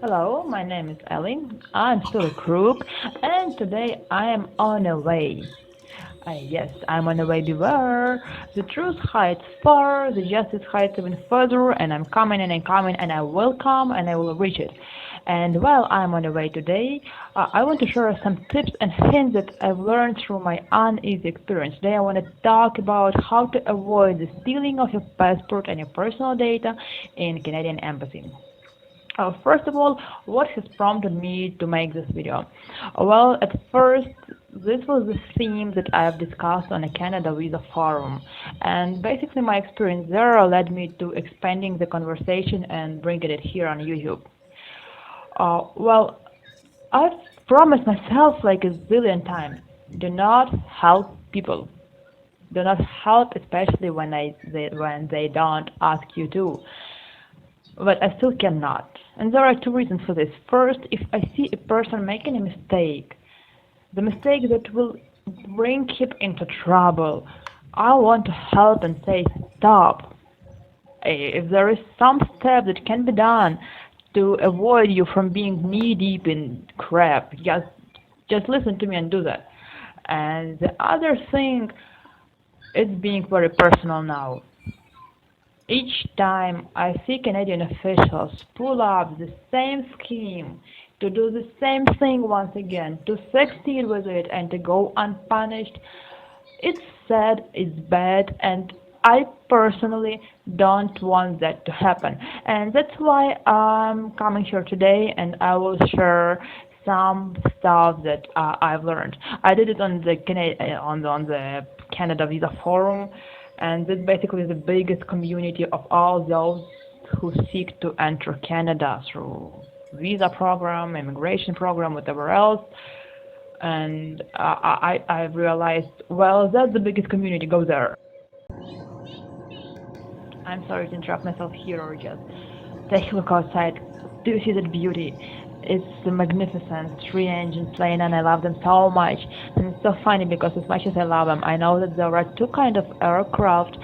Hello, my name is Ellie. I'm still a crook, and today I am on a way. Yes, I'm on a way. Beware! The truth hides far, the justice hides even further, and I'm coming and I'm coming, and I will come and I will reach it. And while I'm on the way today, I want to share some tips and hints that I've learned through my uneasy experience. Today, I want to talk about how to avoid the stealing of your passport and your personal data in Canadian embassy. First of all, what has prompted me to make this video? Well, at first, this was the theme that I have discussed on a Canada Visa forum, and basically my experience there led me to expanding the conversation and bringing it here on YouTube. Well, I've promised myself like a zillion times, do not help people. Do not help, especially when they don't ask you to. But I still cannot. And there are two reasons for this. First, if I see a person making a mistake, the mistake that will bring him into trouble, I want to help and say stop. If there is some step that can be done to avoid you from being knee deep in crap, just listen to me and do that. And the other thing, it's being very personal now. Each time I see Canadian officials pull up the same scheme to do the same thing once again, to succeed with it and to go unpunished, it's sad, it's bad, and I personally don't want that to happen. And that's why I'm coming here today and I will share some stuff that I've learned. I did it on the on the Canada Visa Forum, and this basically is the biggest community of all those who seek to enter Canada through visa program, immigration program, whatever else. And I've realized, well, that's the biggest community. Go there. I'm sorry to interrupt myself here or just take a look outside. Do you see that beauty? It's a magnificent three-engine plane, and I love them so much. And it's so funny because as much as I love them, I know that there are two kind of aircraft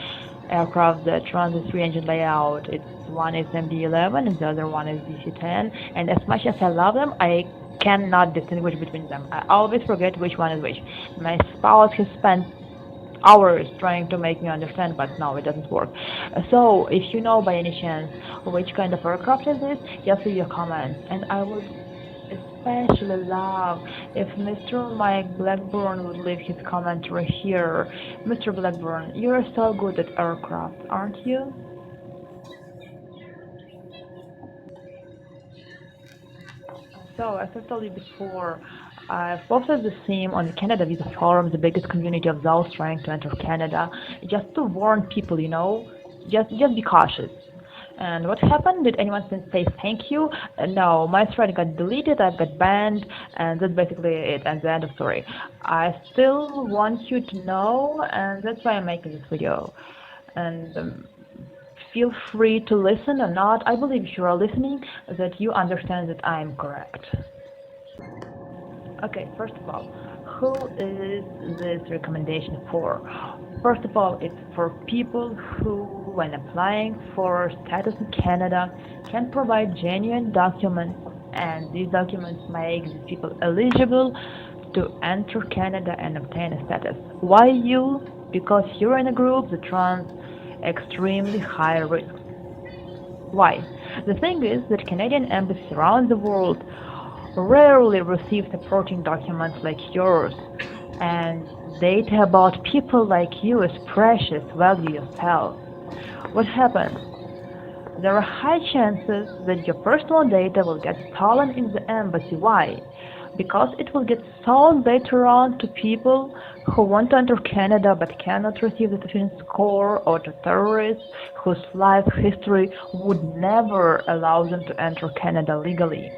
that run the three-engine layout. It's one is MD-11 and the other one is DC-10. And as much as I love them, I cannot distinguish between them. I always forget which one is which. My spouse has spent hours trying to make me understand, but no, it doesn't work. So, if you know by any chance which kind of aircraft is this, just leave your comments. And I would especially love if Mr. Mike Blackburn would leave his commentary here. Mr. Blackburn, you're so good at aircraft, aren't you? So, as I told you before, I've posted the theme on the Canada Visa Forum, the biggest community of those trying to enter Canada, just to warn people, just be cautious. And what happened? Did anyone say thank you? No, my thread got deleted, I've got banned, and that's basically it, and the end of story. I still want you to know, and that's why I'm making this video. And feel free to listen or not. I believe if you are listening, that you understand that I'm correct. Okay, first of all, who is this recommendation for? First of all, it's for people who, when applying for status in Canada, can provide genuine documents, and these documents make these people eligible to enter Canada and obtain a status. Why you? Because you're in a group that runs extremely high risk. Why? The thing is that Canadian embassies around the world rarely receive supporting documents like yours, and data about people like you is precious value yourself. What happens? There are high chances that your personal data will get stolen in the embassy. Why? Because it will get sold later on to people who want to enter Canada but cannot receive the sufficient score, or to terrorists whose life history would never allow them to enter Canada legally.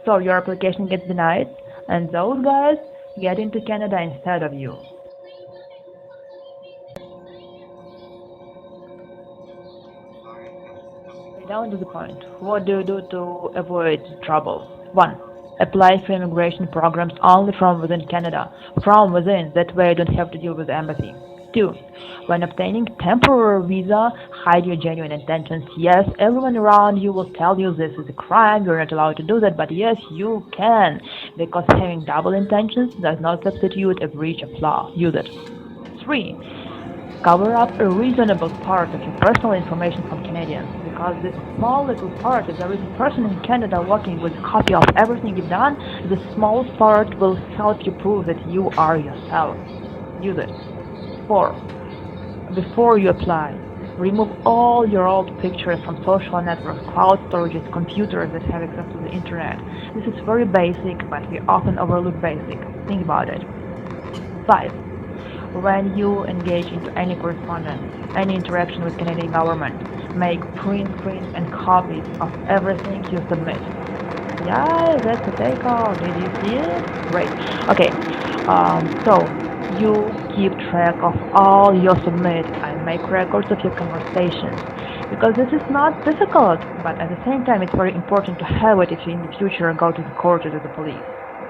So your application gets denied, and those guys get into Canada instead of you. Down to the point. What do you do to avoid trouble? 1. Apply for immigration programs only from within Canada. From within, that way you don't have to deal with the embassy. 2. When obtaining temporary visa, hide your genuine intentions. Yes, everyone around you will tell you this is a crime, you're not allowed to do that, but yes, you can, because having double intentions does not substitute a breach of law. Use it. 3. Cover up a reasonable part of your personal information from Canadians, because this small little part, if there is a person in Canada walking with a copy of everything you've done, this small part will help you prove that you are yourself. Use it. 4. Before you apply, remove all your old pictures from social networks, cloud storages, computers that have access to the internet. This is very basic, but we often overlook basic. Think about it. 5. When you engage into any correspondence, any interaction with Canadian government, make print screens and copies of everything you submit. Yeah, that's a takeout. Did you see it? Great. Okay. So you keep track of all your submit and make records of your conversations, because this is not difficult, but at the same time it's very important to have it if you in the future go to the court or to the police.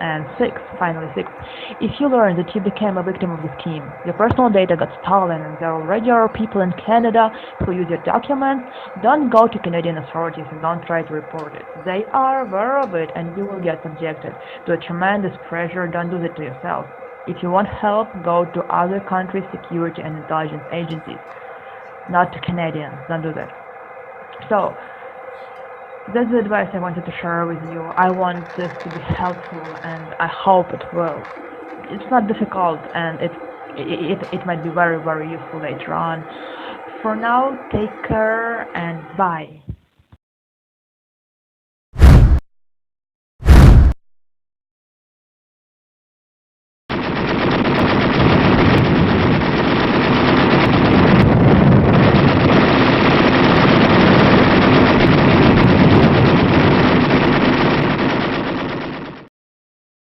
And 6, finally 6, if you learn that you became a victim of the scheme, your personal data got stolen and there already are people in Canada who use your documents, don't go to Canadian authorities and don't try to report it. They are aware of it and you will get subjected to a tremendous pressure. Don't do that to yourself. If you want help, go to other countries' security and intelligence agencies, not to Canadians. Don't do that. So, that's the advice I wanted to share with you. I want this to be helpful and I hope it will. It's not difficult and it might be very, very useful later on. For now, take care and bye.